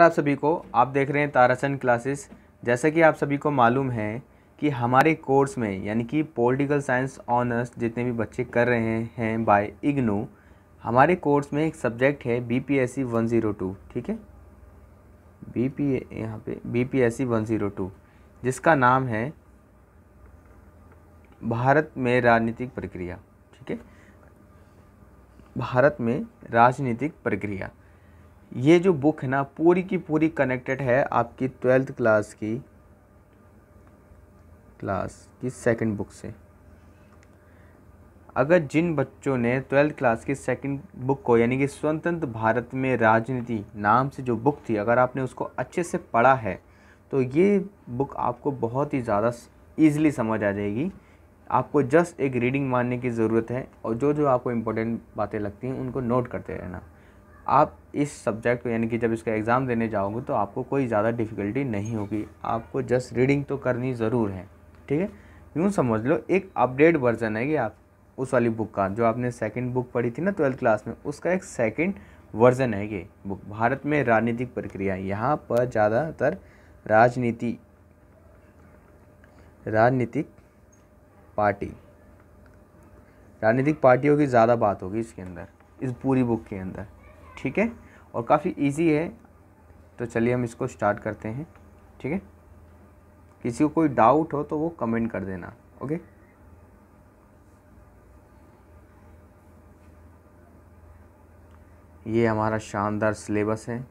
आप सभी को, आप देख रहे हैं ताराचंद क्लासेस। जैसा कि आप सभी को मालूम है कि हमारे कोर्स में यानी कि पॉलिटिकल साइंस ऑनर्स जितने भी बच्चे कर रहे हैं बाय इग्नू, हमारे कोर्स में एक सब्जेक्ट है बीपीएससी 102। ठीक है, यहाँ पे बीपीएससी 102 जिसका नाम है भारत में राजनीतिक प्रक्रिया। ठीक है, भारत में राजनीतिक प्रक्रिया। ये जो बुक है ना, पूरी की पूरी कनेक्टेड है आपकी 12th क्लास की सेकंड बुक से। अगर जिन बच्चों ने 12th क्लास की सेकंड बुक को यानी कि स्वतंत्र भारत में राजनीति नाम से जो बुक थी, अगर आपने उसको अच्छे से पढ़ा है तो ये बुक आपको बहुत ही ज़्यादा ईजिली समझ आ जाएगी। आपको जस्ट एक रीडिंग मारने की ज़रूरत है और जो जो आपको इम्पोर्टेंट बातें लगती हैं उनको नोट करते रहना। आप इस सब्जेक्ट को यानी कि जब इसका एग्ज़ाम देने जाओगे तो आपको कोई ज़्यादा डिफ़िकल्टी नहीं होगी। आपको जस्ट रीडिंग तो करनी ज़रूर है। ठीक है, यूँ समझ लो एक अपडेट वर्जन है कि आप उस वाली बुक का, जो आपने सेकंड बुक पढ़ी थी ना 12th क्लास में, उसका एक सेकंड वर्जन है ये बुक, भारत में राजनीतिक प्रक्रिया। यहाँ पर ज़्यादातर राजनीतिक पार्टियों की ज़्यादा बात होगी इसके अंदर, इस पूरी बुक के अंदर। ठीक है, और काफ़ी इजी है। तो चलिए हम इसको स्टार्ट करते हैं। ठीक है, किसी को कोई डाउट हो तो वो कमेंट कर देना। ओके, ये हमारा शानदार सिलेबस है।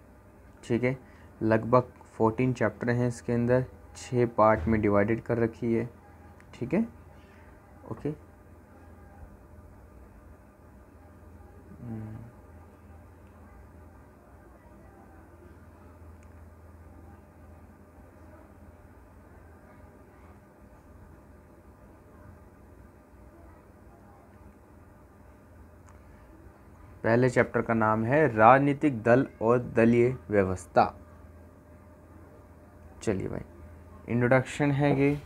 ठीक है, लगभग 14 चैप्टर हैं इसके अंदर, 6 पार्ट में डिवाइडेड कर रखी है। ठीक है, ओके। पहले चैप्टर का नाम है राजनीतिक दल और दलीय व्यवस्था। चलिए भाई, इंट्रोडक्शन है ये,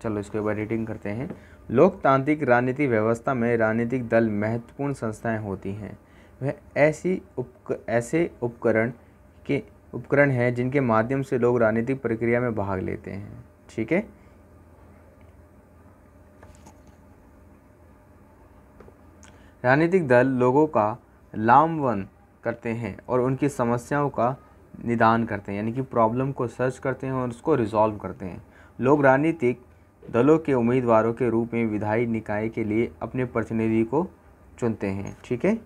चलो इसके बाद रीडिंग करते हैं। लोकतांत्रिक राजनीतिक व्यवस्था में राजनीतिक दल महत्वपूर्ण संस्थाएं होती हैं। वह ऐसे उपकरण हैं जिनके माध्यम से लोग राजनीतिक प्रक्रिया में भाग लेते हैं। ठीक है, राजनीतिक दल लोगों का लामबंद करते हैं और उनकी समस्याओं का निदान करते हैं, यानी कि प्रॉब्लम को सर्च करते हैं और उसको रिजॉल्व करते हैं। लोग राजनीतिक दलों के उम्मीदवारों के रूप में विधायी निकाय के लिए अपने प्रतिनिधि को चुनते हैं। ठीक है,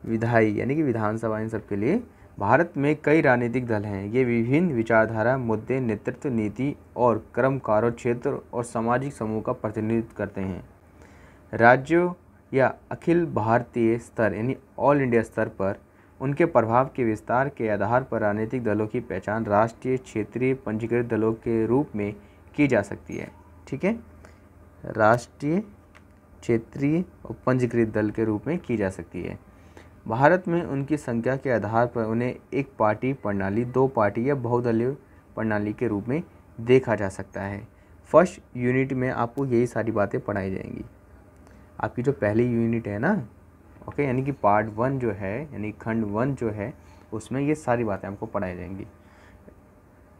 विधायी यानी कि विधानसभा, इन सब के लिए भारत में कई राजनीतिक दल हैं। ये विभिन्न विचारधारा, मुद्दे, नेतृत्व, नीति और कर्म कार्य क्षेत्र और सामाजिक समूह का प्रतिनिधित्व करते हैं। राज्यों या अखिल भारतीय स्तर यानी ऑल इंडिया स्तर पर उनके प्रभाव के विस्तार के आधार पर राजनीतिक दलों की पहचान राष्ट्रीय, क्षेत्रीय पंजीकृत दलों के रूप में की जा सकती है। ठीक है, राष्ट्रीय, क्षेत्रीय और पंजीकृत दल के रूप में की जा सकती है। भारत में उनकी संख्या के आधार पर उन्हें एक पार्टी प्रणाली, 2 पार्टी या बहुदलीय प्रणाली के रूप में देखा जा सकता है। फर्स्ट यूनिट में आपको यही सारी बातें पढ़ाई जाएंगी। आपकी जो पहली यूनिट है ना, ओके, यानी कि पार्ट 1 जो है, यानी खंड 1 जो है, उसमें ये सारी बातें आपको पढ़ाई जाएंगी।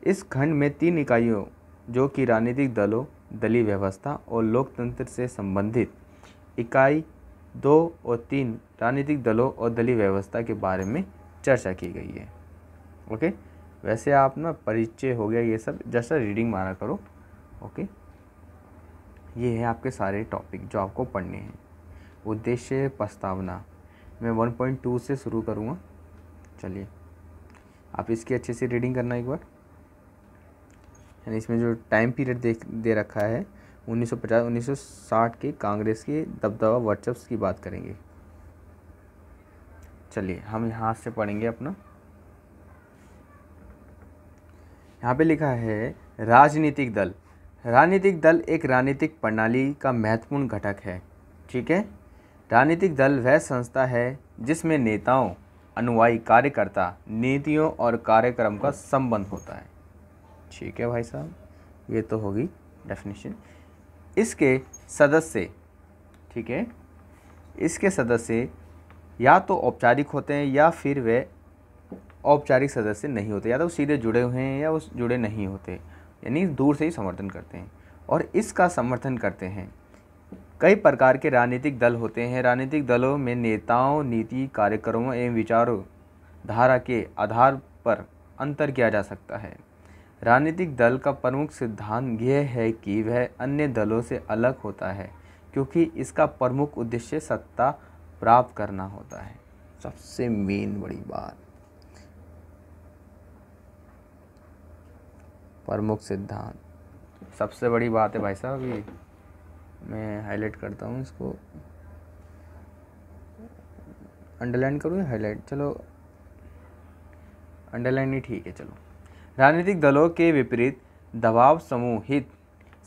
इस खंड में 3 इकाइयों जो कि राजनीतिक दलों, दलीय व्यवस्था और लोकतंत्र से संबंधित, इकाई 2 और 3 राजनीतिक दलों और दलीय व्यवस्था के बारे में चर्चा की गई है। ओके, वैसे आप ना परिचय हो गया ये सब, जस्ट रीडिंग मारा करो। ओके, ये है आपके सारे टॉपिक जो आपको पढ़ने हैं। उद्देश्य प्रस्तावना मैं 1.2 से शुरू करूँगा। चलिए, आप इसकी अच्छे से रीडिंग करना एक बार। यानी इसमें जो टाइम पीरियड दे रखा है 1950-1960 के कांग्रेस के दबदबा वर्चस्व की बात करेंगे। चलिए हम यहाँ से पढ़ेंगे अपना। यहाँ पे लिखा है राजनीतिक दल। राजनीतिक दल एक राजनीतिक प्रणाली का महत्वपूर्ण घटक है। ठीक है, राजनीतिक दल वह संस्था है जिसमें नेताओं, अनुयायी, कार्यकर्ता, नीतियों और कार्यक्रम का संबंध होता है। ठीक है भाई साहब, ये तो होगी डेफिनेशन। इसके सदस्य, ठीक है, इसके सदस्य या तो औपचारिक होते हैं या फिर वे औपचारिक सदस्य नहीं होते, या तो सीधे जुड़े हुए हैं या वो जुड़े नहीं होते, यानी दूर से ही समर्थन करते हैं। और इसका समर्थन करते हैं। कई प्रकार के राजनीतिक दल होते हैं। राजनीतिक दलों में नेताओं, नीति, कार्यक्रमों एवं विचारों धारा के आधार पर अंतर किया जा सकता है। राजनीतिक दल का प्रमुख सिद्धांत यह है कि वह अन्य दलों से अलग होता है, क्योंकि इसका प्रमुख उद्देश्य सत्ता प्राप्त करना होता है। सबसे मेन बड़ी बात, प्रमुख सिद्धांत सबसे बड़ी बात है भाई साहब। ये मैं हाईलाइट करता हूँ, इसको अंडरलाइन करूँ या हाईलाइट? चलो अंडरलाइन ही ठीक है। चलो, राजनीतिक दलों के विपरीत दबाव समूह, हित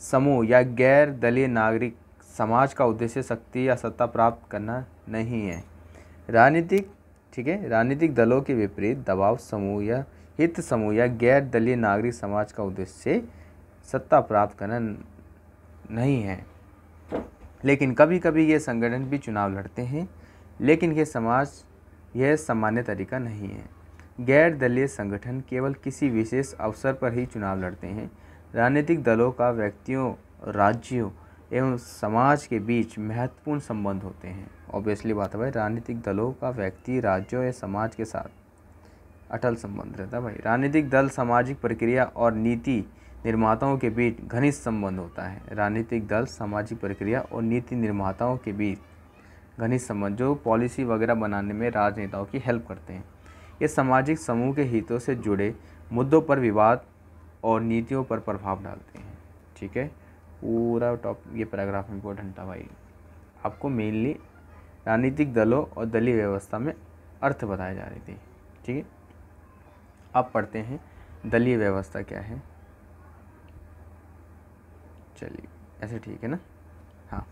समूह या गैर दलीय नागरिक समाज का उद्देश्य शक्ति या सत्ता प्राप्त करना नहीं है। राजनीतिक दलों के विपरीत दबाव समूह या हित समूह या गैर दलीय नागरिक समाज का उद्देश्य सत्ता प्राप्त करना नहीं है। लेकिन कभी कभी ये संगठन भी चुनाव लड़ते हैं, लेकिन यह सामान्य तरीका नहीं है। गैर दलीय संगठन केवल किसी विशेष अवसर पर ही चुनाव लड़ते हैं। राजनीतिक दलों का व्यक्तियों, राज्यों एवं समाज के बीच महत्वपूर्ण संबंध होते हैं। ऑब्वियसली बात है भाई, राजनीतिक दलों का व्यक्ति, राज्यों या समाज के साथ अटल संबंध रहता है भाई। राजनीतिक दल, सामाजिक प्रक्रिया और नीति निर्माताओं के बीच घनिष्ठ संबंध होता है। राजनीतिक दल, सामाजिक प्रक्रिया और नीति निर्माताओं के बीच घनिष्ठ संबंध, जो पॉलिसी वगैरह बनाने में राजनेताओं की हेल्प करते हैं। ये सामाजिक समूह के हितों से जुड़े मुद्दों पर विवाद और नीतियों पर प्रभाव डालते हैं। ठीक है, पूरा ये पैराग्राफ इम्पोर्टेंट था भाई। आपको मेनली राजनीतिक दलों और दलीय व्यवस्था में अर्थ बताए जा रहे थे। ठीक है, अब पढ़ते हैं दलीय व्यवस्था क्या है। चलिए, ऐसे ठीक है ना। हाँ,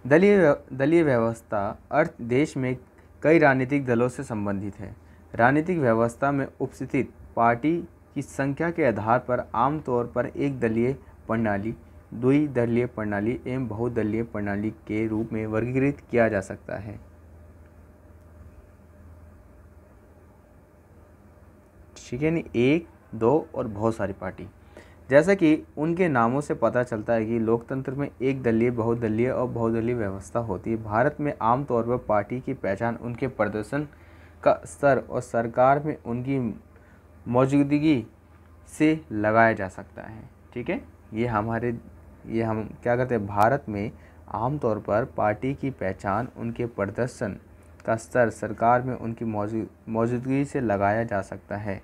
दलीय व्यवस्था अर्थ देश में कई राजनीतिक दलों से संबंधित है। राजनीतिक व्यवस्था में उपस्थित पार्टी की संख्या के आधार पर आमतौर पर एक दलीय प्रणाली, द्विदलीय प्रणाली एवं बहुदलीय प्रणाली के रूप में वर्गीकृत किया जा सकता है। ठीक है, नहीं एक, दो और बहुत सारी पार्टी। जैसा कि उनके नामों से पता चलता है कि लोकतंत्र में एक दलीय, बहुदलीय और बहुदलीय व्यवस्था होती है। भारत में आमतौर पर पार्टी की पहचान उनके प्रदर्शन का स्तर और सरकार में उनकी मौजूदगी से लगाया जा सकता है। ठीक है, ये हम क्या करते हैं, भारत में आमतौर पर पार्टी की पहचान उनके प्रदर्शन का स्तर, सरकार में उनकी मौजूदगी से लगाया जा सकता है।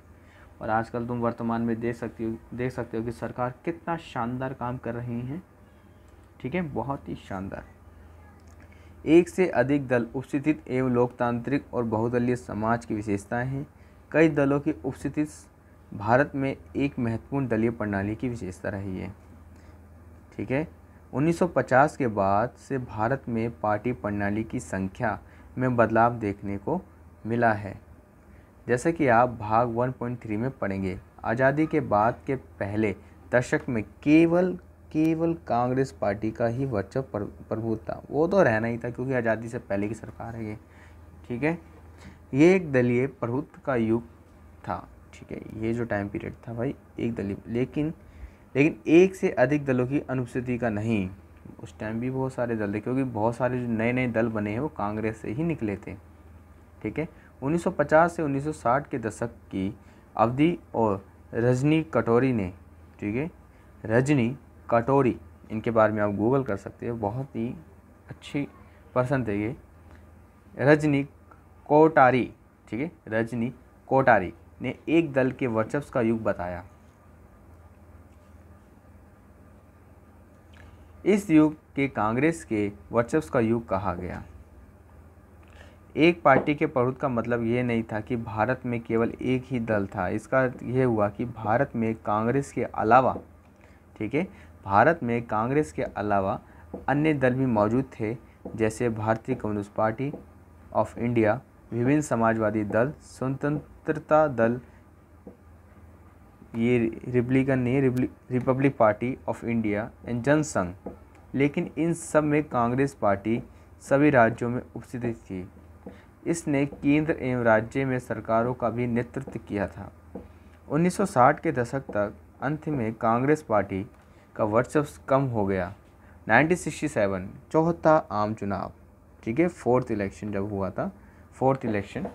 और आजकल तुम वर्तमान में देख सकते हो कि सरकार कितना शानदार काम कर रही है। ठीक है, बहुत ही शानदार। एक से अधिक दल उपस्थित एवं लोकतांत्रिक और बहुदलीय समाज की विशेषताएं हैं। कई दलों की उपस्थिति भारत में एक महत्वपूर्ण दलीय प्रणाली की विशेषता रही है। ठीक है, 1950 के बाद से भारत में पार्टी प्रणाली की संख्या में बदलाव देखने को मिला है, जैसे कि आप भाग 1.3 में पढ़ेंगे। आज़ादी के बाद के पहले दशक में केवल कांग्रेस पार्टी का ही वर्चस्व प्रभुत्व था। वो तो रहना ही था, क्योंकि आज़ादी से पहले की सरकार है ये। ठीक है, ये एक दलीय प्रभुत्व का युग था। ठीक है, ये जो टाइम पीरियड था भाई, एक दलीय, लेकिन एक से अधिक दलों की अनुपस्थिति का नहीं। उस टाइम भी बहुत सारे दल थे, क्योंकि बहुत सारे जो नए नए दल बने हैं वो कांग्रेस से ही निकले थे। ठीक है, 1950 से 1960 के दशक की अवधि और रजनी कटोरी ने, ठीक है, रजनी कटोरी, इनके बारे में आप गूगल कर सकते हो, बहुत ही अच्छी पर्सन थे ये, रजनी कोटारी। ठीक है, रजनी कोटारी ने एक दल के वर्चस्व का युग बताया। इस युग के कांग्रेस के वर्चस्व का युग कहा गया। एक पार्टी के प्रभुत्व का मतलब ये नहीं था कि भारत में केवल एक ही दल था। इसका यह हुआ कि भारत में कांग्रेस के अलावा, ठीक है, भारत में कांग्रेस के अलावा अन्य दल भी मौजूद थे, जैसे भारतीय कम्युनिस्ट पार्टी ऑफ इंडिया, विभिन्न समाजवादी दल, स्वतंत्रता दल, ये रिपब्लिकन नहीं, Republic Party of India and Jana Sangh. लेकिन इन सब में कांग्रेस पार्टी सभी राज्यों में उपस्थित थी। इसने केंद्र एवं राज्य में सरकारों का भी नेतृत्व किया था। 1960 के दशक तक अंत में कांग्रेस पार्टी का वर्चस्व कम हो गया। 1967 चौथा आम चुनाव, ठीक है, फोर्थ इलेक्शन जब हुआ था, फोर्थ इलेक्शन,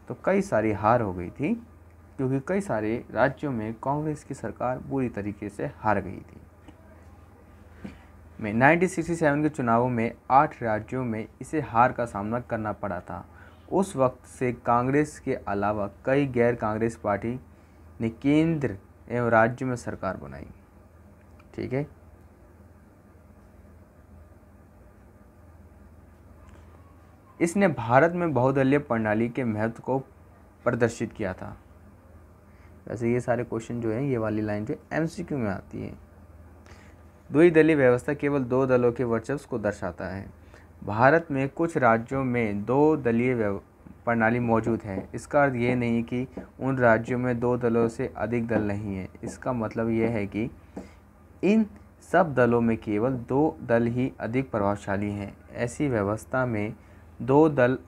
तो कई सारी हार हो गई थी क्योंकि कई सारे राज्यों में कांग्रेस की सरकार बुरी तरीके से हार गई थी। 1967 के चुनावों में 8 राज्यों में इसे हार का सामना करना पड़ा था। उस वक्त से कांग्रेस के अलावा कई गैर कांग्रेस पार्टी ने केंद्र एवं राज्य में सरकार बनाई, ठीक है। इसने भारत में बहुदलीय प्रणाली के महत्व को प्रदर्शित किया था। वैसे ये सारे क्वेश्चन जो हैं, ये वाली लाइन जो एमसीक्यू में आती है। द्विदलीय व्यवस्था केवल 2 दलों के वर्चस्व को दर्शाता है। भारत में कुछ राज्यों में 2 दलीय प्रणाली मौजूद है। इसका अर्थ ये नहीं कि उन राज्यों में 2 दलों से अधिक दल नहीं है। इसका मतलब यह है कि इन सब दलों में केवल 2 दल ही अधिक प्रभावशाली हैं। ऐसी व्यवस्था में 2 दल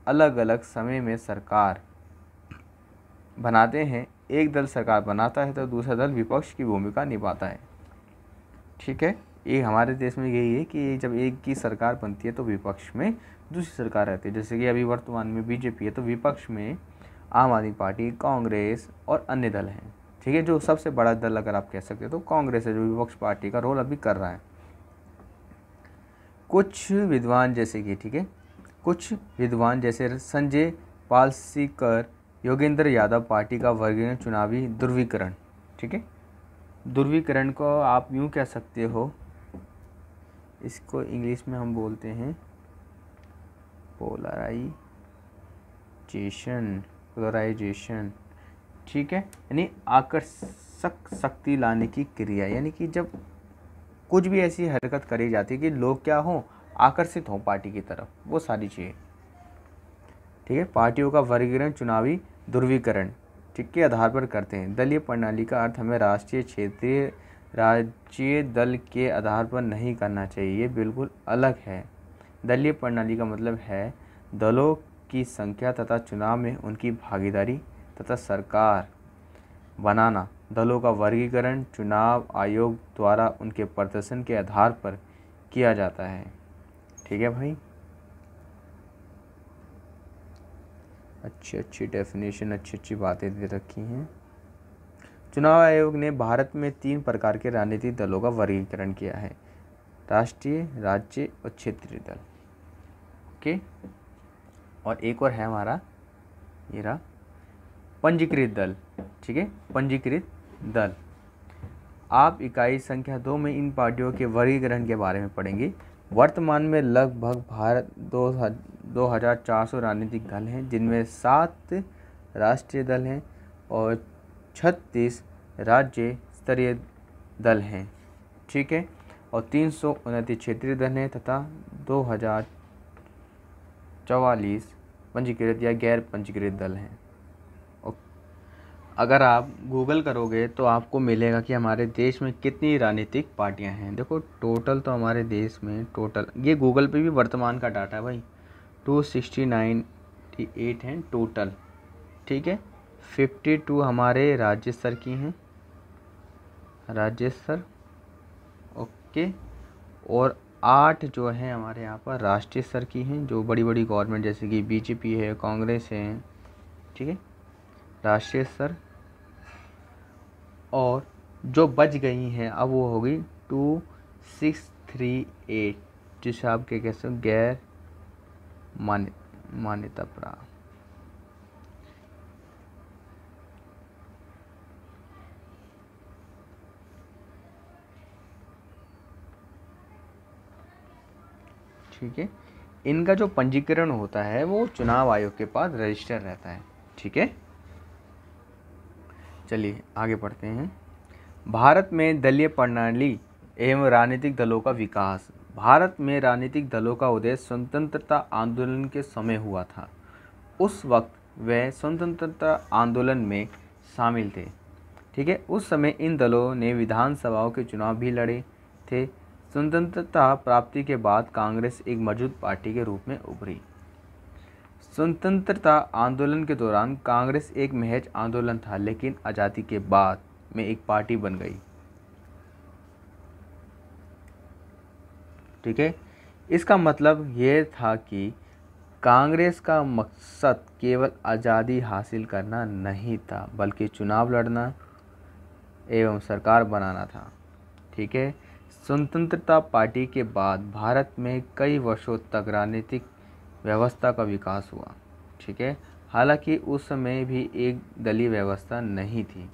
अलग अलग समय में सरकार बनाते हैं। एक दल सरकार बनाता है तो दूसरा दल विपक्ष की भूमिका निभाता है, ठीक है। ये हमारे देश में यही है कि जब एक की सरकार बनती है तो विपक्ष में दूसरी सरकार रहती है। जैसे कि अभी वर्तमान में बीजेपी है तो विपक्ष में आम आदमी पार्टी, कांग्रेस और अन्य दल हैं, ठीक है। जो सबसे बड़ा दल अगर आप कह सकते हो तो कांग्रेस है, जो विपक्ष पार्टी का रोल अभी कर रहा है। कुछ विद्वान जैसे कि, ठीक है, कुछ विद्वान जैसे संजय पालसीकर, योगेंद्र यादव पार्टी का वर्गीकरण चुनावी ध्रुवीकरण, ठीक है। ध्रुवीकरण को आप यूँ कह सकते हो, इसको इंग्लिश में हम बोलते हैं पोलराइजेशन, ठीक है। यानी आकर्षक शक्ति लाने की क्रिया, यानी कि जब कुछ भी ऐसी हरकत करी जाती है कि लोग क्या हों, आकर्षित हों पार्टी की तरफ, वो सारी चीज़ें, ठीक है। पार्टियों का वर्गीकरण चुनावी ध्रुवीकरण, ठीक, के आधार पर करते हैं। दलीय प्रणाली का अर्थ हमें राष्ट्रीय, क्षेत्रीय, राज्य दल के आधार पर नहीं करना चाहिए, ये बिल्कुल अलग है। दलीय प्रणाली का मतलब है दलों की संख्या तथा चुनाव में उनकी भागीदारी तथा सरकार बनाना। दलों का वर्गीकरण चुनाव आयोग द्वारा उनके प्रदर्शन के आधार पर किया जाता है, ठीक है भाई। अच्छी डेफिनेशन, अच्छी बातें दे रखी हैं। चुनाव आयोग ने भारत में 3 प्रकार के राजनीतिक दलों का वर्गीकरण किया है, राष्ट्रीय, राज्य और क्षेत्रीय दल, ओके। और एक और है हमारा, ये रहा पंजीकृत दल, ठीक है। पंजीकृत दल, आप इकाई संख्या 2 में इन पार्टियों के वर्गीकरण के बारे में पढ़ेंगे। वर्तमान में लगभग भारत 2400 राजनीतिक दल हैं, जिनमें 7 राष्ट्रीय दल हैं और 36 राज्य स्तरीय दल हैं, ठीक है। और 329 क्षेत्रीय दल हैं तथा 2044 पंजीकृत या गैर पंजीकृत दल हैं। अगर आप गूगल करोगे तो आपको मिलेगा कि हमारे देश में कितनी राजनीतिक पार्टियां हैं। देखो टोटल तो हमारे देश में टोटल, ये गूगल पे भी वर्तमान का डाटा है भाई, 268 हैं टोटल, ठीक है। 52 हमारे राज्य स्तर की हैं, राज्य स्तर, ओके। और 8 जो हैं हमारे यहाँ पर राष्ट्रीय स्तर की हैं, जो बड़ी बड़ी गवर्नमेंट जैसे कि बीजेपी है, कांग्रेस है, ठीक है, राष्ट्रीय स्तर। और जो बच गई हैं अब वो होगी 2638, जिसे आप क्या कहते हो, गैर मान्यता प्राप्त, ठीक है। इनका जो पंजीकरण होता है वो चुनाव आयोग के पास रजिस्टर रहता है, ठीक है। चलिए आगे बढ़ते हैं। भारत में दलीय प्रणाली एवं राजनीतिक दलों का विकास। भारत में राजनीतिक दलों का उदय स्वतंत्रता आंदोलन के समय हुआ था। उस वक्त वे स्वतंत्रता आंदोलन में शामिल थे, ठीक है। उस समय इन दलों ने विधानसभाओं के चुनाव भी लड़े थे। स्वतंत्रता प्राप्ति के बाद कांग्रेस एक मजबूत पार्टी के रूप में उभरी। स्वतंत्रता आंदोलन के दौरान कांग्रेस एक महज आंदोलन था, लेकिन आज़ादी के बाद में एक पार्टी बन गई। ठीक है, इसका मतलब यह था कि कांग्रेस का मकसद केवल आज़ादी हासिल करना नहीं था, बल्कि चुनाव लड़ना एवं सरकार बनाना था। ठीक है, स्वतंत्रता पार्टी के बाद भारत में कई वर्षों तक राजनीतिक व्यवस्था का विकास हुआ। ठीक है, हालांकि उस समय भी एक दलीय व्यवस्था नहीं थी।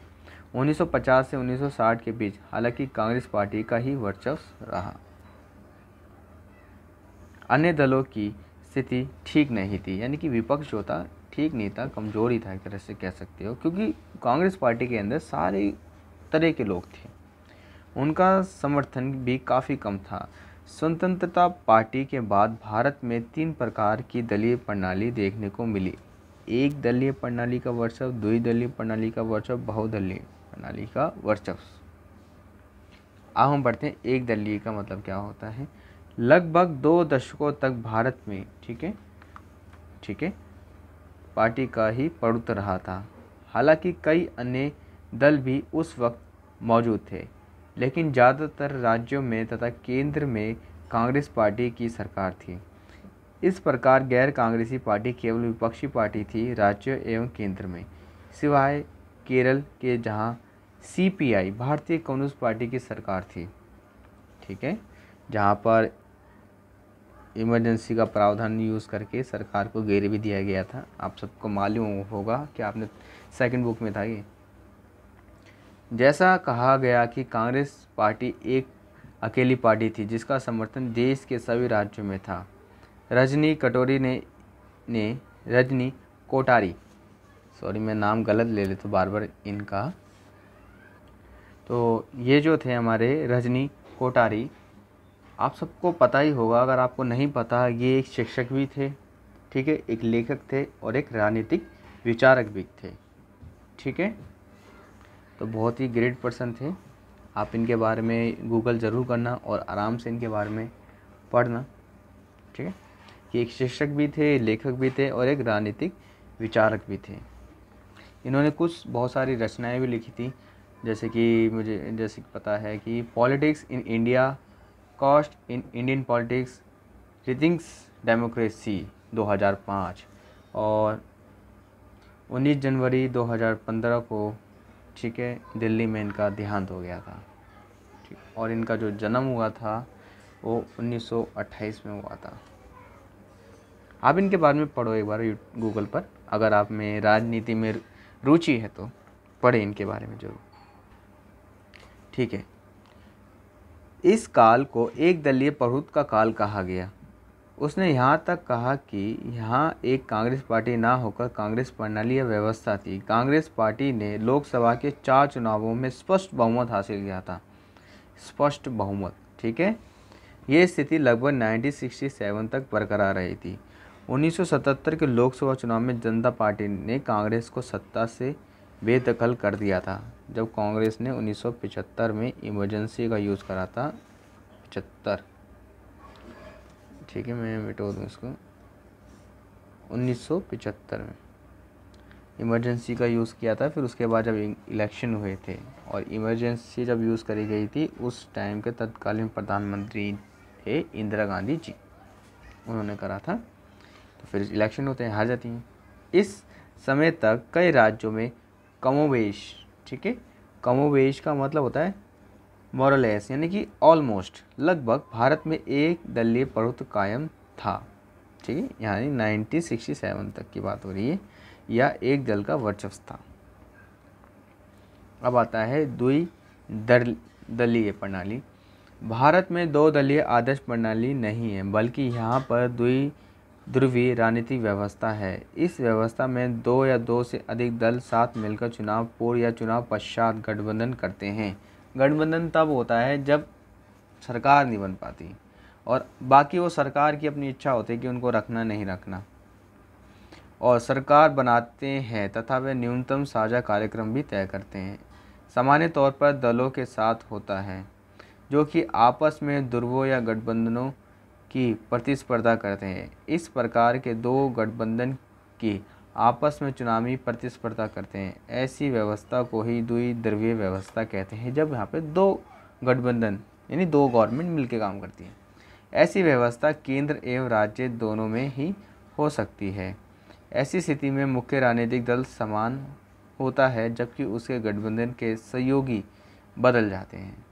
1950 से 1960 के बीच हालांकि कांग्रेस पार्टी का ही वर्चस्व रहा। अन्य दलों की स्थिति ठीक नहीं थी, यानी कि विपक्ष जो था ठीक नहीं था, कमज़ोर ही था एक तरह से कह सकते हो, क्योंकि कांग्रेस पार्टी के अंदर सारे तरह के लोग थे, उनका समर्थन भी काफ़ी कम था। स्वतंत्रता पार्टी के बाद भारत में 3 प्रकार की दलीय प्रणाली देखने को मिली। एक दलीय प्रणाली का वर्चस्व, द्विदलीय प्रणाली का वर्चस्व, बहुदलीय प्रणाली का वर्चस्व। अब हम पढ़ते हैं एक दलीय का मतलब क्या होता है। लगभग 2 दशकों तक भारत में ठीक है पार्टी का ही प्रभुत्व रहा था। हालांकि कई अन्य दल भी उस वक्त मौजूद थे, लेकिन ज़्यादातर राज्यों में तथा केंद्र में कांग्रेस पार्टी की सरकार थी। इस प्रकार गैर कांग्रेसी पार्टी केवल विपक्षी पार्टी थी राज्य एवं केंद्र में, सिवाय केरल के जहां सीपीआई भारतीय कम्युनिस्ट पार्टी की सरकार थी। ठीक है, जहां पर इमरजेंसी का प्रावधान यूज़ करके सरकार को घेरे भी दिया गया था। आप सबको मालूम होगा कि आपने सेकंड बुक में था ये। जैसा कहा गया कि कांग्रेस पार्टी एक अकेली पार्टी थी जिसका समर्थन देश के सभी राज्यों में था। रजनी कोटारी, सॉरी मैं नाम गलत ले लेता बार बार इनका, तो ये जो थे हमारे रजनी कोटारी, आप सबको पता ही होगा, अगर आपको नहीं पता, ये एक शिक्षक भी थे। ठीक है, एक लेखक थे और एक राजनीतिक विचारक भी थे। ठीक है, तो बहुत ही ग्रेट पर्सन थे। आप इनके बारे में गूगल ज़रूर करना और आराम से इनके बारे में पढ़ना। ठीक है, कि एक शिक्षक भी थे, लेखक भी थे और एक राजनीतिक विचारक भी थे। इन्होंने बहुत सारी रचनाएं भी लिखी थी, जैसे कि पता है कि politics in India, cost in Indian politics, rethinking democracy 2005, और 19 जनवरी 2015 को ठीक है दिल्ली में इनका देहांत हो गया था। ठीक, और इनका जो जन्म हुआ था वो 1928 में हुआ था। आप इनके बारे में पढ़ो एक बार गूगल पर, अगर आप में राजनीति में रुचि है तो पढ़े इनके बारे में जरूर। ठीक है, इस काल को एक दलीय प्रभुत्व का काल कहा गया। उसने यहाँ तक कहा कि यहाँ एक कांग्रेस पार्टी ना होकर कांग्रेस प्रणाली या व्यवस्था थी। कांग्रेस पार्टी ने लोकसभा के 4 चुनावों में स्पष्ट बहुमत हासिल किया था, स्पष्ट बहुमत। ठीक है, ये स्थिति लगभग 1967 तक बरकरार रही थी। 1977 के लोकसभा चुनाव में जनता पार्टी ने कांग्रेस को सत्ता से बेदखल कर दिया था, जब कांग्रेस ने 1975 में इमरजेंसी का यूज़ करा था। 75, ठीक है मैं मिटा दूँ इसको, 1975 में इमरजेंसी का यूज़ किया था। फिर उसके बाद जब इलेक्शन हुए थे और इमरजेंसी जब यूज़ करी गई थी, उस टाइम के तत्कालीन प्रधानमंत्री थे इंदिरा गांधी जी, उन्होंने करा था। तो फिर इलेक्शन होते हैं, हार जाती हैं। इस समय तक कई राज्यों में कमोवेश, ठीक है, कमोवेश का मतलब होता है मोरलेस, यानी कि ऑलमोस्ट, लगभग भारत में एक दलीय प्रभुत्व कायम था। ठीक है, यानी 1967 तक की बात हो रही है, या एक दल का वर्चस्व था। अब आता है द्विदलीय प्रणाली। भारत में 2 दलीय आदर्श प्रणाली नहीं है, बल्कि यहाँ पर द्विध्रुवीय राजनीतिक व्यवस्था है। इस व्यवस्था में 2 या 2 से अधिक दल साथ मिलकर चुनाव पूर्व या चुनाव पश्चात गठबंधन करते हैं। गठबंधन तब होता है जब सरकार नहीं बन पाती, और बाकी वो सरकार की अपनी इच्छा होती है कि उनको रखना नहीं रखना, और सरकार बनाते हैं तथा वे न्यूनतम साझा कार्यक्रम भी तय करते हैं। सामान्य तौर पर दलों के साथ होता है जो कि आपस में ध्रुवों या गठबंधनों की प्रतिस्पर्धा करते हैं। इस प्रकार के 2 गठबंधन कि आपस में चुनावी प्रतिस्पर्धा करते हैं। ऐसी व्यवस्था को ही द्विध्रुवीय व्यवस्था कहते हैं, जब यहाँ पे दो गठबंधन यानी दो गवर्नमेंट मिलकर काम करती है। ऐसी व्यवस्था केंद्र एवं राज्य दोनों में ही हो सकती है। ऐसी स्थिति में मुख्य राजनीतिक दल समान होता है, जबकि उसके गठबंधन के सहयोगी बदल जाते हैं।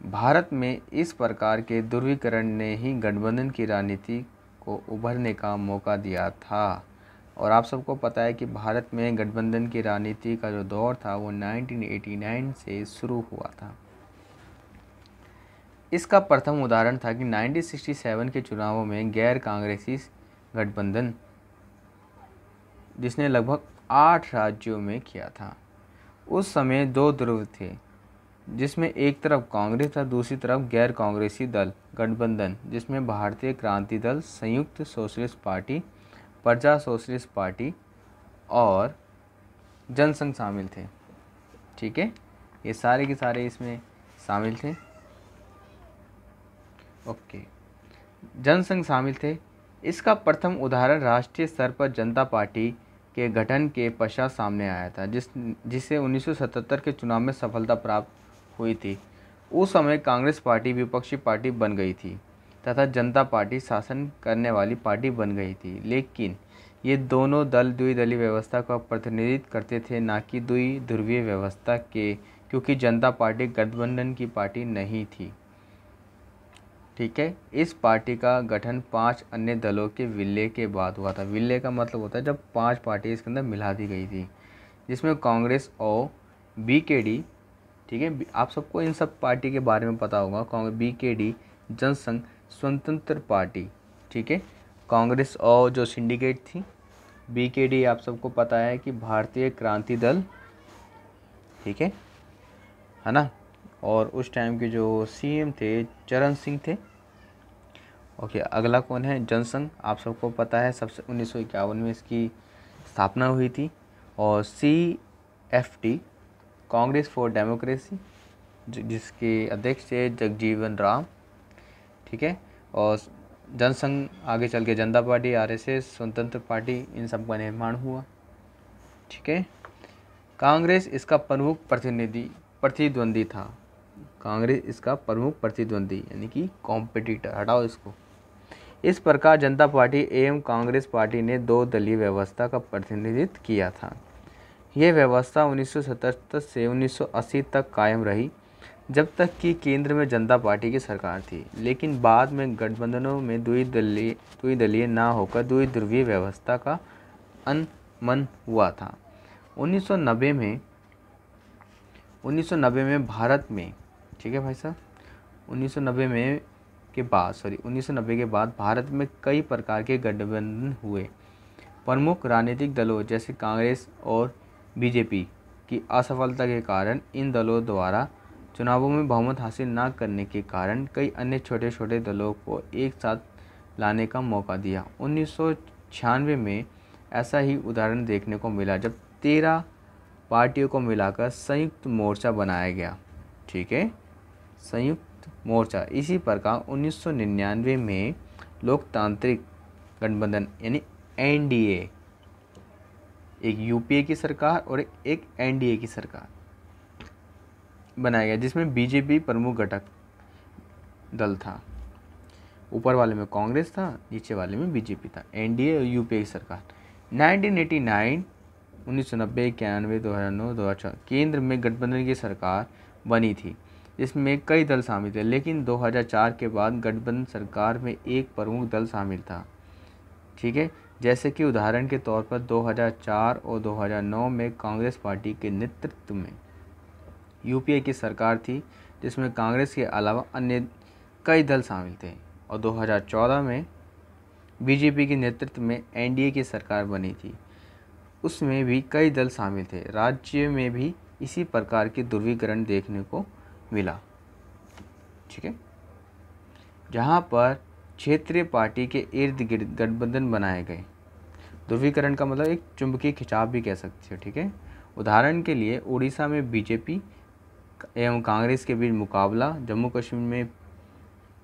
भारत में इस प्रकार के ध्रुवीकरण ने ही गठबंधन की राजनीति को उभरने का मौका दिया था। और आप सबको पता है कि भारत में गठबंधन की राजनीति का जो दौर था वो 1989 से शुरू हुआ था। इसका प्रथम उदाहरण था कि 1967 के चुनावों में गैर कांग्रेसी गठबंधन, जिसने लगभग 8 राज्यों में किया था। उस समय दो ध्रुव थे, जिसमें एक तरफ कांग्रेस था, दूसरी तरफ गैर कांग्रेसी दल गठबंधन, जिसमें भारतीय क्रांति दल, संयुक्त सोशलिस्ट पार्टी, प्रजा सोशलिस्ट पार्टी और जनसंघ शामिल थे। ठीक है, ये सारे के सारे इसमें शामिल थे। ओके, जनसंघ शामिल थे। इसका प्रथम उदाहरण राष्ट्रीय स्तर पर जनता पार्टी के गठन के पश्चात सामने आया था, जिसे 1977 के चुनाव में सफलता प्राप्त हुई थी। उस समय कांग्रेस पार्टी विपक्षी पार्टी बन गई थी तथा जनता पार्टी शासन करने वाली पार्टी बन गई थी, लेकिन ये दोनों दल द्विदलीय व्यवस्था का प्रतिनिधित्व करते थे, ना कि द्विध्रुवीय व्यवस्था के, क्योंकि जनता पार्टी गठबंधन की पार्टी नहीं थी। ठीक है, इस पार्टी का गठन 5 अन्य दलों के विलय के बाद हुआ था। विलय का मतलब होता है जब 5 पार्टी इसके अंदर मिला दी गई थी, जिसमें कांग्रेस और बीकेडी, ठीक है, आप सबको इन सब पार्टी के बारे में पता होगा। कांग्रेस, बीकेडी, जनसंघ, स्वतंत्र पार्टी, ठीक है, कांग्रेस और जो सिंडिकेट थी बीकेडी, आप सबको पता है कि भारतीय क्रांति दल, ठीक है ना। और उस टाइम के जो सीएम थे चरण सिंह थे। ओके, अगला कौन है? जनसंघ, आप सबको पता है सबसे 1951 में इसकी स्थापना हुई थी। और CFT, कांग्रेस फॉर डेमोक्रेसी, जिसके अध्यक्ष थे जगजीवन राम, ठीक है। और जनसंघ आगे चल के जनता पार्टी, RSS, स्वतंत्र पार्टी, इन सब का निर्माण हुआ। ठीक है, कांग्रेस इसका प्रमुख प्रतिद्वंदी था। कांग्रेस इसका प्रमुख प्रतिद्वंदी यानी कि कॉम्पिटिटर, हटाओ इसको। इस प्रकार जनता पार्टी एवं कांग्रेस पार्टी ने दो दलीय व्यवस्था का प्रतिनिधित्व किया था। यह व्यवस्था 1977 से 1980 तक कायम रही, जब तक कि केंद्र में जनता पार्टी की सरकार थी। लेकिन बाद में गठबंधनों में द्विदलीय ना होकर द्विध्रुवीय व्यवस्था का अनमन हुआ था। 1990 में भारत में, ठीक है भाई साहब, 1990 के बाद भारत में कई प्रकार के गठबंधन हुए। प्रमुख राजनीतिक दलों जैसे कांग्रेस और बीजेपी की असफलता के कारण इन दलों द्वारा चुनावों में बहुमत हासिल न करने के कारण कई अन्य छोटे छोटे दलों को एक साथ लाने का मौका दिया। 1996 में ऐसा ही उदाहरण देखने को मिला, जब 13 पार्टियों को मिलाकर संयुक्त मोर्चा बनाया गया। ठीक है, संयुक्त मोर्चा। इसी प्रकार 1999 में लोकतांत्रिक गठबंधन यानी NDA, एक UPA की सरकार और एक NDA की सरकार बनाया गया, जिसमें बीजेपी प्रमुख घटक दल था। ऊपर वाले में कांग्रेस था, नीचे वाले में बीजेपी था। NDA और UPA की सरकार 1989, 1990, 91, 2009, 2004 केंद्र में गठबंधन की सरकार बनी थी, जिसमें कई दल शामिल थे। लेकिन 2004 के बाद गठबंधन सरकार में एक प्रमुख दल शामिल था। ठीक है, जैसे कि उदाहरण के तौर पर 2004 और 2009 में कांग्रेस पार्टी के नेतृत्व में UPA की सरकार थी, जिसमें कांग्रेस के अलावा अन्य कई दल शामिल थे। और 2014 में बीजेपी के नेतृत्व में NDA की सरकार बनी थी, उसमें भी कई दल शामिल थे। राज्य में भी इसी प्रकार के ध्रुवीकरण देखने को मिला। ठीक है, जहाँ पर क्षेत्रीय पार्टी के इर्द गिर्द गठबंधन बनाए गए। ध्रुवीकरण का मतलब एक चुंबकीय खिंचाव भी कह सकते हो। ठीक है, उदाहरण के लिए उड़ीसा में बीजेपी एवं कांग्रेस के बीच मुकाबला, जम्मू कश्मीर में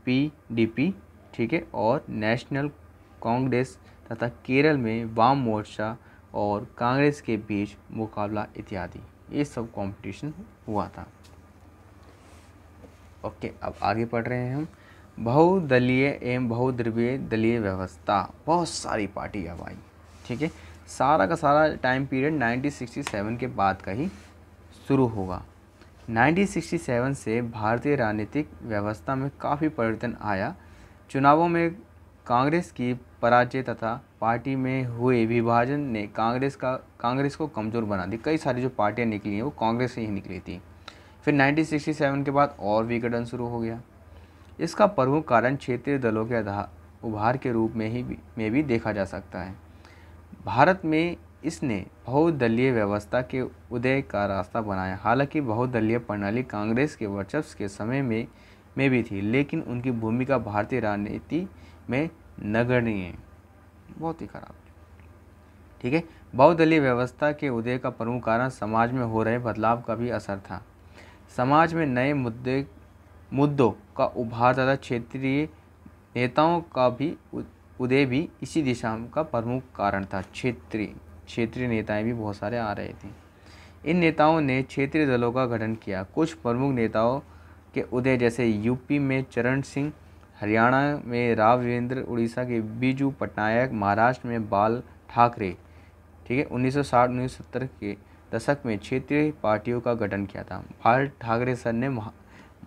PDP, ठीक है, और नेशनल कांग्रेस तथा केरल में वाम मोर्चा और कांग्रेस के बीच मुकाबला इत्यादि, ये सब कंपटीशन हुआ था। ओके, अब आगे पढ़ रहे हैं हम। बहुदलीय एवं बहुद्रव्य दलीय व्यवस्था, बहुत सारी पार्टी अब आई। ठीक है, सारा का सारा टाइम पीरियड 1967 के बाद का ही शुरू होगा। 1967 से भारतीय राजनीतिक व्यवस्था में काफ़ी परिवर्तन आया। चुनावों में कांग्रेस की पराजय तथा पार्टी में हुए विभाजन ने कांग्रेस को कमज़ोर बना दी। कई सारी जो पार्टियां निकली हैं वो कांग्रेस से ही निकली थी। फिर 1967 के बाद और विघटन शुरू हो गया। इसका प्रमुख कारण क्षेत्रीय दलों के उभार के रूप में भी देखा जा सकता है। भारत में इसने बहुदलीय व्यवस्था के उदय का रास्ता बनाया। हालांकि बहुदलीय प्रणाली कांग्रेस के वर्चस्व के समय में भी थी, लेकिन उनकी भूमिका भारतीय राजनीति में नगण्य, बहुत ही खराब। ठीक है, बहुदलीय व्यवस्था के उदय का प्रमुख कारण समाज में हो रहे बदलाव का भी असर था। समाज में नए मुद्दों का उभार तथा क्षेत्रीय नेताओं का भी उदय भी इसी दिशा का प्रमुख कारण था। क्षेत्रीय नेताएं भी बहुत सारे आ रहे थे। इन नेताओं ने क्षेत्रीय दलों का गठन किया। कुछ प्रमुख नेताओं के उदय जैसे यूपी में चरण सिंह, हरियाणा में राव वीरेंद्र, उड़ीसा के बीजू पटनायक, महाराष्ट्र में बाल ठाकरे। ठीक है, 1960-1970 के दशक में क्षेत्रीय पार्टियों का गठन किया था। बाल ठाकरे सर ने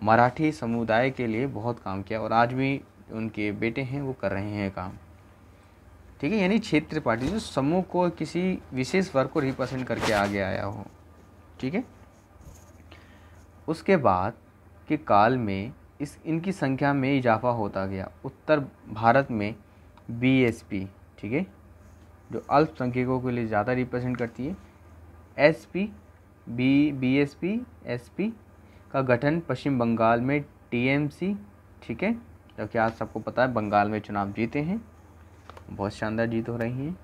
मराठी समुदाय के लिए बहुत काम किया और आज भी उनके बेटे हैं वो कर रहे हैं काम। ठीक है, यानी क्षेत्रीय पार्टी जो समूह को, किसी विशेष वर्ग को रिप्रेजेंट करके आगे आया हो। ठीक है, उसके बाद के काल में इनकी संख्या में इजाफा होता गया। उत्तर भारत में बीएसपी, ठीक है, जो अल्पसंख्यकों के लिए ज़्यादा रिप्रेजेंट करती है, बीएसपी एसपी का गठन। पश्चिम बंगाल में टीएमसी, ठीक है, जबकि आज सबको पता है बंगाल में चुनाव जीते हैं, बहुत शानदार जीत हो रही हैं।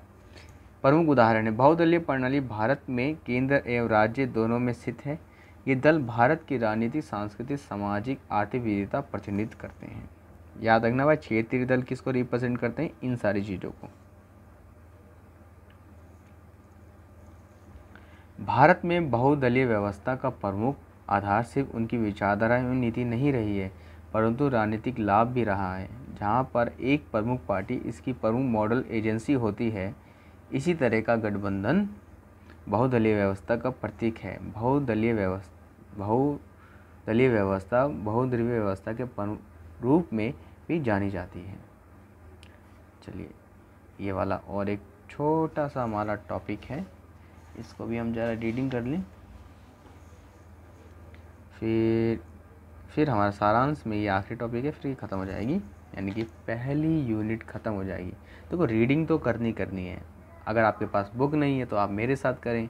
प्रमुख उदाहरण है बहुदलीय प्रणाली भारत में केंद्र एवं राज्य दोनों में स्थित है। ये दल भारत की राजनीतिक, सांस्कृतिक, सामाजिक, आर्थिक विविधता प्रतिनिधित्व करते हैं। याद रखना भाई, क्षेत्रीय दल किसको रिप्रेजेंट करते हैं? इन सारी चीज़ों को। भारत में बहुदलीय व्यवस्था का प्रमुख आधार सिर्फ उनकी विचारधारा एवं नीति नहीं रही है, परंतु राजनीतिक लाभ भी रहा है। जहां पर एक प्रमुख पार्टी इसकी प्रमुख मॉडल एजेंसी होती है, इसी तरह का गठबंधन बहुदलीय व्यवस्था का प्रतीक है। बहुदलीय व्यवस्था बहुद्रव्य व्यवस्था के रूप में भी जानी जाती है। चलिए, ये वाला और एक छोटा सा हमारा टॉपिक है, इसको भी हम ज़रा रीडिंग कर लें, फिर हमारा सारांश में ये आखिरी टॉपिक है, फिर ख़त्म हो जाएगी, यानी कि पहली यूनिट ख़त्म हो जाएगी। देखो, रीडिंग तो करनी है। अगर आपके पास बुक नहीं है तो आप मेरे साथ करें,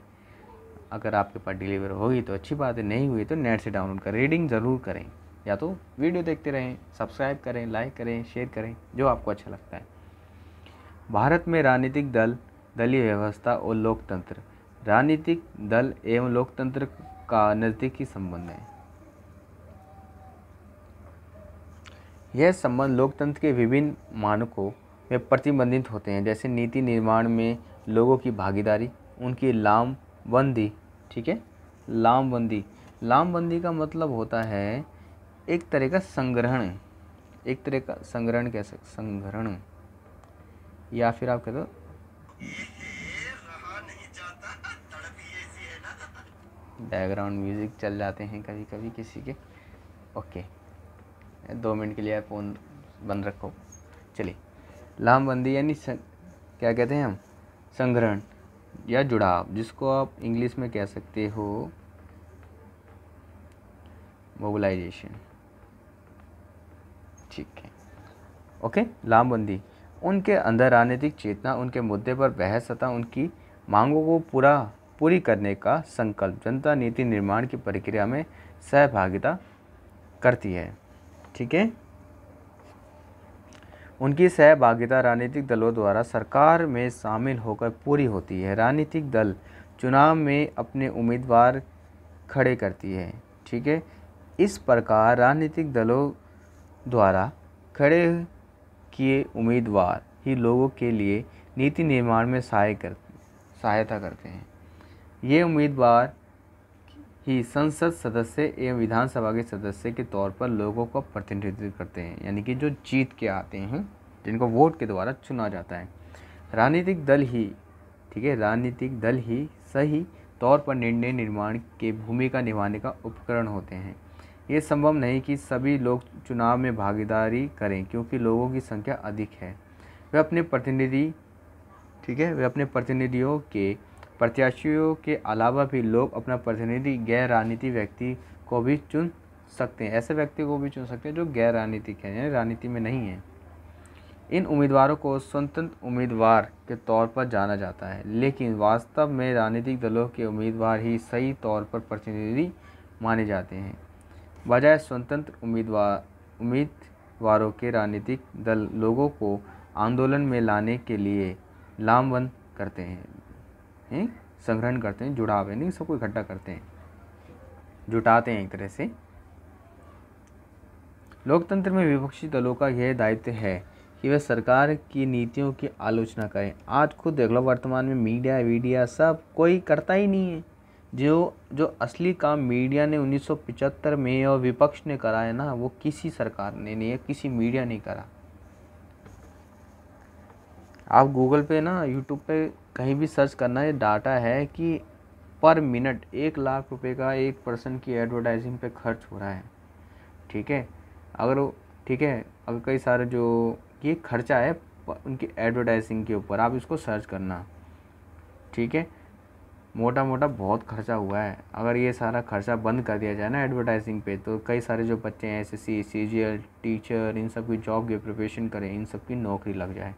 अगर आपके पास डिलीवर होगी तो अच्छी बात है, नहीं हुई तो नेट से डाउनलोड करें। रीडिंग ज़रूर करें, या तो वीडियो देखते रहें, सब्सक्राइब करें, लाइक करें, शेयर करें, जो आपको अच्छा लगता है। भारत में राजनीतिक दल, दलीय व्यवस्था और लोकतंत्र। राजनीतिक दल एवं लोकतंत्र का नज़दीकी संबंध है। यह संबंध लोकतंत्र के विभिन्न मानकों में प्रतिबंधित होते हैं, जैसे नीति निर्माण में लोगों की भागीदारी, उनकी लामबंदी। ठीक है, लामबंदी का मतलब होता है एक तरह का संग्रहण, कैसे संग्रहण, या फिर आप कह दो बैकग्राउंड म्यूजिक चल जाते हैं कभी कभी किसी के। ओके, 2 मिनट के लिए फ़ोन बंद रखो। चलिए, लामबंदी यानी क्या कहते हैं हम? संग्रहण या जुड़ाव, जिसको आप इंग्लिश में कह सकते हो मोबिलाइजेशन। ठीक है, ओके। लामबंदी उनके अंदर राजनीतिक चेतना, उनके मुद्दे पर बहस तथा उनकी मांगों को पूरी करने का संकल्प। जनता नीति निर्माण की प्रक्रिया में सहभागिता करती है। ठीक है, उनकी सहभागिता राजनीतिक दलों द्वारा सरकार में शामिल होकर पूरी होती है। राजनीतिक दल चुनाव में अपने उम्मीदवार खड़े करती है। ठीक है, इस प्रकार राजनीतिक दलों द्वारा खड़े किए उम्मीदवार ही लोगों के लिए नीति निर्माण में सहायता करते हैं। ये उम्मीदवार ही संसद सदस्य एवं विधानसभा के सदस्य के तौर पर लोगों का प्रतिनिधित्व करते हैं, यानी कि जो जीत के आते हैं, जिनको वोट के द्वारा चुना जाता है। राजनीतिक दल ही सही तौर पर निर्णय निर्माण की भूमिका निभाने का उपकरण होते हैं। ये संभव नहीं कि सभी लोग चुनाव में भागीदारी करें, क्योंकि लोगों की संख्या अधिक है। वे अपने प्रतिनिधियों के प्रत्याशियों के अलावा भी लोग अपना प्रतिनिधि गैर राजनीतिक व्यक्ति को भी चुन सकते हैं। ऐसे व्यक्ति को भी चुन सकते हैं जो गैर राजनीतिक है, यानी राजनीति में नहीं है। इन उम्मीदवारों को स्वतंत्र उम्मीदवार के तौर पर जाना जाता है, लेकिन वास्तव में राजनीतिक दलों के उम्मीदवार ही सही तौर पर प्रतिनिधि माने जाते हैं। बजाय स्वतंत्र उम्मीदवारों के राजनीतिक दल लोगों को आंदोलन में लाने के लिए लामबंद करते हैं, संग्रहण करते हैं, जुड़ाव नहीं, सबको इकट्ठा करते हैं, जुटाते हैं एक तरह से। लोकतंत्र में विपक्षी दलों का यह दायित्व है कि वे सरकार की नीतियों की आलोचना करें। आज खुद देख लो, वर्तमान में मीडिया सब कोई करता ही नहीं है। जो असली काम मीडिया ने 1975 में और विपक्ष ने करा है ना, वो किसी सरकार ने नहीं है, किसी मीडिया ने करा। आप गूगल पे ना, यूट्यूब पे कहीं भी सर्च करना, ये डाटा है कि पर मिनट 1 लाख रुपए का एक पर्सन की एडवर्टाइजिंग पे खर्च हो रहा है। ठीक है, अगर कई सारे जो ये खर्चा है उनकी एडवर्टाइजिंग के ऊपर, आप इसको सर्च करना। ठीक है, मोटा बहुत खर्चा हुआ है। अगर ये सारा खर्चा बंद कर दिया जाए ना एडवर्टाइजिंग पे, तो कई सारे जो बच्चे हैं SSC, CGL, टीचर, इन सब की जॉब की प्रिपरेशन करें, इन सब की नौकरी लग जाए,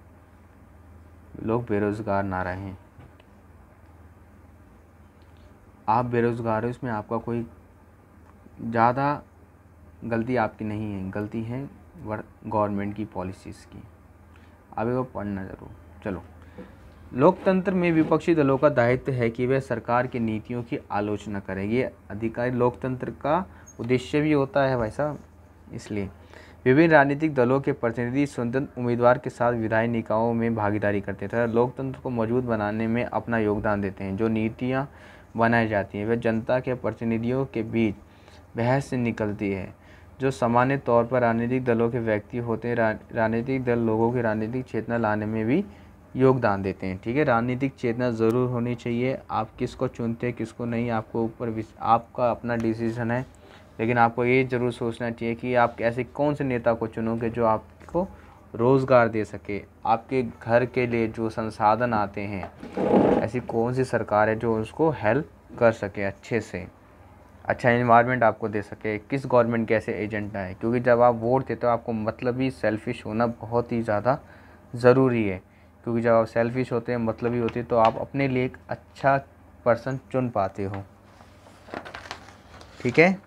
लोग बेरोज़गार ना रहें। आप बेरोज़गार हो, इसमें आपका कोई ज़्यादा गलती आपकी नहीं है, गलती है गवर्नमेंट की पॉलिसीज़ की। आप इसको पढ़ना ज़रूर। चलो, लोकतंत्र में विपक्षी दलों का दायित्व है कि वे सरकार की नीतियों की आलोचना करें। ये अधिकारी लोकतंत्र का उद्देश्य भी होता है भाई साहब। इसलिए विभिन्न राजनीतिक दलों के प्रतिनिधि स्वतंत्र उम्मीदवार के साथ विधायी निकायों में भागीदारी करते हैं, लोकतंत्र को मजबूत बनाने में अपना योगदान देते हैं। जो नीतियाँ बनाई जाती हैं वे जनता के प्रतिनिधियों के बीच बहस से निकलती है। जो सामान्य तौर पर राजनीतिक दलों के व्यक्ति होते हैं, राजनीतिक दल लोगों की राजनीतिक चेतना लाने में भी योगदान देते हैं। ठीक है, राजनीतिक चेतना ज़रूर होनी चाहिए। आप किसको चुनते हैं किसको नहीं, आपको ऊपर आपका अपना डिसीजन है, लेकिन आपको ये ज़रूर सोचना चाहिए कि आप ऐसे कौन से नेता को चुनोगे जो आपको रोज़गार दे सके, आपके घर के लिए जो संसाधन आते हैं, ऐसी कौन सी सरकार है जो उसको हेल्प कर सके, अच्छे से अच्छा इन्वायरमेंट आपको दे सके। किस गवर्नमेंट कैसे एजेंडा है, क्योंकि जब आप वोट देते हो आपको मतलबी सेल्फिश होना बहुत ही ज़्यादा ज़रूरी है। क्योंकि जब आप सेल्फिश होते हैं, मतलबी होते हैं, तो आप अपने लिए एक अच्छा पर्सन चुन पाते हो। ठीक है,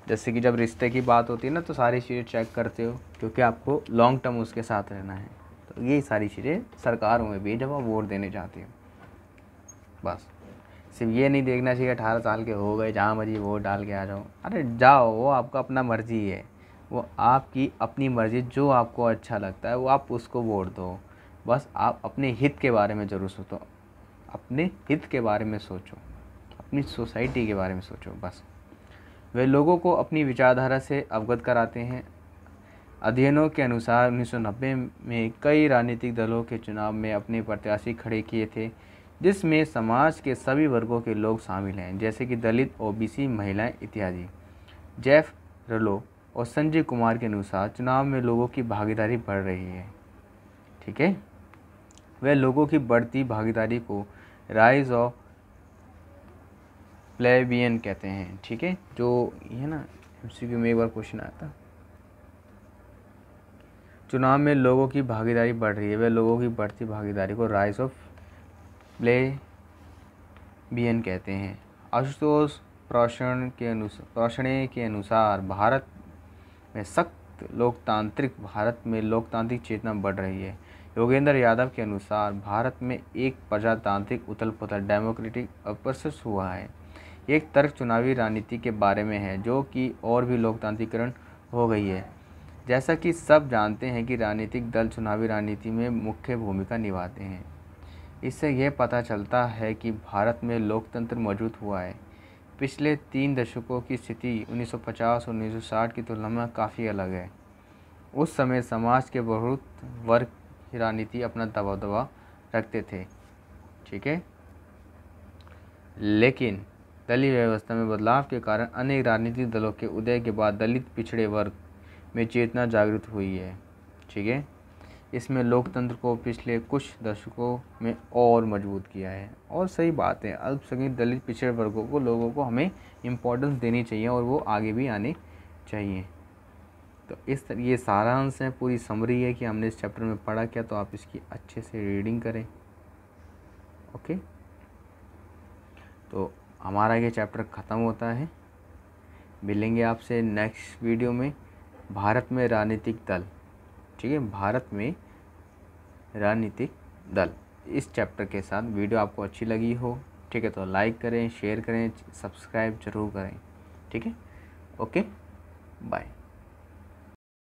जैसे कि जब रिश्ते की बात होती है ना, तो सारी चीज़ें चेक करते हो, क्योंकि आपको लॉन्ग टर्म उसके साथ रहना है। तो यही सारी चीज़ें सरकारों में भी जब आप वोट देने जाते हो, बस सिर्फ ये नहीं देखना चाहिए 18 साल के हो गए जहाँ मर्जी वोट डाल के आ जाओ। अरे जाओ, वो आपका अपना मर्जी है, वो आपकी अपनी मर्जी, जो आपको अच्छा लगता है वो आप उसको वोट दो। बस आप अपने हित के बारे में ज़रूर सोचो, अपने हित के बारे में सोचो, अपनी सोसाइटी के बारे में सोचो। बस वे लोगों को अपनी विचारधारा से अवगत कराते हैं। अध्ययनों के अनुसार 1990 में कई राजनीतिक दलों के चुनाव में अपने प्रत्याशी खड़े किए थे, जिसमें समाज के सभी वर्गों के लोग शामिल हैं, जैसे कि दलित, OBC, महिलाएं इत्यादि। जेफ रलो और संजय कुमार के अनुसार चुनाव में लोगों की भागीदारी बढ़ रही है। ठीक है, वे लोगों की बढ़ती भागीदारी को राइज ऑफ प्लेबियन कहते हैं। ठीक है, जो ये ना MCQ में एक बार क्वेश्चन आया था, चुनाव में लोगों की भागीदारी बढ़ रही है, वे लोगों की बढ़ती भागीदारी को राइज ऑफ प्लेबियन कहते हैं। आशुतोष प्रोषणे के अनुसार भारत में लोकतांत्रिक चेतना बढ़ रही है। योगेंद्र यादव के अनुसार भारत में एक प्रजातांत्रिक उथल पुथल डेमोक्रेटिक अप्रशस हुआ है। एक तर्क चुनावी राजनीति के बारे में है, जो कि और भी लोकतांत्रिकरण हो गई है। जैसा कि सब जानते हैं कि राजनीतिक दल चुनावी राजनीति में मुख्य भूमिका निभाते हैं। इससे यह पता चलता है कि भारत में लोकतंत्र मौजूद हुआ है। पिछले 3 दशकों की स्थिति 1950 और 1960 की तुलना में काफ़ी अलग है। उस समय समाज के बहुत वर्ग राजनीति अपना दबदबा रखते थे, ठीक है। लेकिन दलीय व्यवस्था में बदलाव के कारण अनेक राजनीतिक दलों के उदय के बाद दलित पिछड़े वर्ग में चेतना जागृत हुई है, ठीक है। इसमें लोकतंत्र को पिछले कुछ दशकों में और मजबूत किया है। और सही बात है, अल्पसंख्यक दलित पिछड़े वर्गों को लोगों को हमें इम्पोर्टेंस देनी चाहिए और वो आगे भी आने चाहिए। तो ये सारांश है, पूरी समरी है कि हमने इस चैप्टर में पढ़ा क्या। तो आप इसकी अच्छे से रीडिंग करें, ओके। तो हमारा ये चैप्टर ख़त्म होता है। मिलेंगे आपसे नेक्स्ट वीडियो में भारत में राजनीतिक दल, ठीक है, भारत में राजनीतिक दल इस चैप्टर के साथ। वीडियो आपको अच्छी लगी हो, ठीक है, तो लाइक करें, शेयर करें, सब्सक्राइब जरूर करें, ठीक है। Okay, bye.